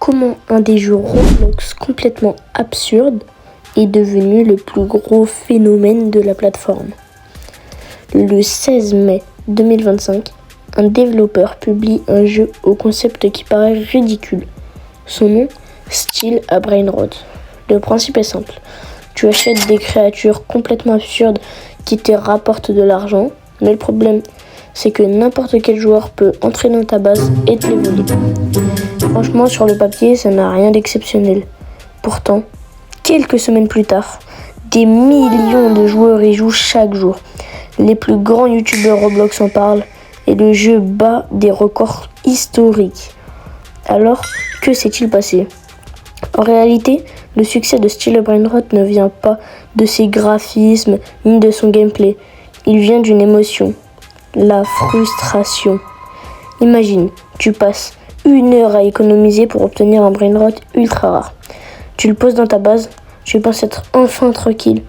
comment un des jeux Roblox complètement absurde est devenu le plus gros phénomène de la plateforme. Le 16 mai 2025, un développeur publie un jeu au concept qui paraît ridicule. Son nom, Steal a Brainrot. Le principe est simple. Tu achètes des créatures complètement absurdes qui te rapportent de l'argent, mais le problème, c'est que n'importe quel joueur peut entrer dans ta base et te les voler. Franchement, sur le papier, ça n'a rien d'exceptionnel. Pourtant, quelques semaines plus tard, des millions de joueurs y jouent chaque jour. Les plus grands youtubeurs Roblox en parlent et le jeu bat des records historiques. Alors, que s'est-il passé ? En réalité, le succès de Steal a Brainrot ne vient pas de ses graphismes ni de son gameplay. Il vient d'une émotion, la frustration. Imagine, tu passes 1 heure à économiser pour obtenir un Brainrot ultra rare. Tu le poses dans ta base, tu penses être enfin tranquille.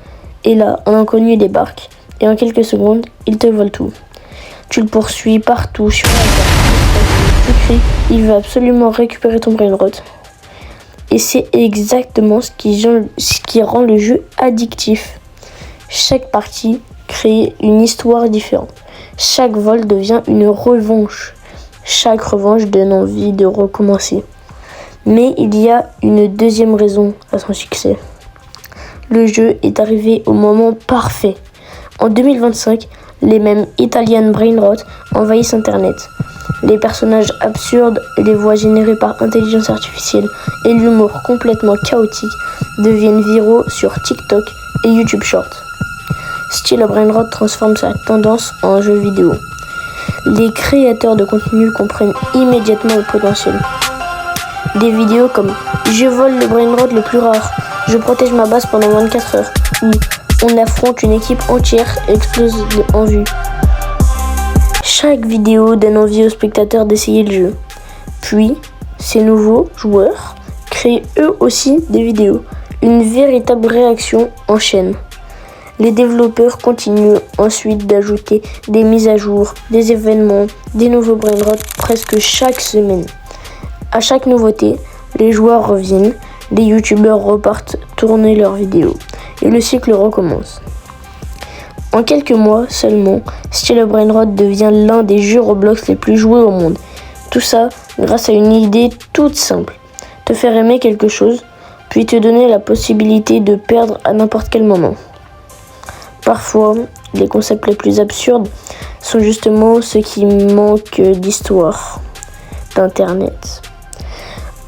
Et là, un inconnu débarque et en quelques secondes, il te vole tout. Tu le poursuis partout sur la carte. Tu cries, il veut absolument récupérer ton Brainrot. Et c'est exactement ce qui rend le jeu addictif. Chaque partie crée une histoire différente. Chaque vol devient une revanche. Chaque revanche donne envie de recommencer. Mais il y a une deuxième raison à son succès. Le jeu est arrivé au moment parfait. En 2025, les mêmes Italian Brainrot envahissent Internet. Les personnages absurdes, les voix générées par intelligence artificielle et l'humour complètement chaotique deviennent viraux sur TikTok et YouTube Short. Steal a Brainrot transforme sa tendance en jeu vidéo. Les créateurs de contenu comprennent immédiatement le potentiel. Des vidéos comme « Je vole le Brainrot le plus rare, je protège ma base pendant 24 heures » ou « On affronte une équipe entière et explose en vue ». Chaque vidéo donne envie aux spectateurs d'essayer le jeu. Puis, ces nouveaux joueurs créent eux aussi des vidéos. Une véritable réaction en chaîne. Les développeurs continuent ensuite d'ajouter des mises à jour, des événements, des nouveaux Brainrot presque chaque semaine. À chaque nouveauté, les joueurs reviennent, les youtubeurs repartent tourner leurs vidéos et le cycle recommence. En quelques mois seulement, Steal a Brainrot devient l'un des jeux Roblox les plus joués au monde. Tout ça grâce à une idée toute simple. Te faire aimer quelque chose, puis te donner la possibilité de perdre à n'importe quel moment. Parfois, les concepts les plus absurdes sont justement ceux qui manquent d'histoire, d'internet.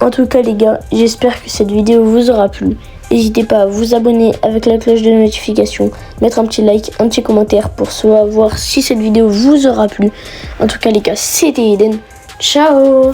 En tout cas les gars, j'espère que cette vidéo vous aura plu. N'hésitez pas à vous abonner avec la cloche de notification, mettre un petit like, un petit commentaire pour savoir si cette vidéo vous aura plu. En tout cas les gars, c'était Eden. Ciao!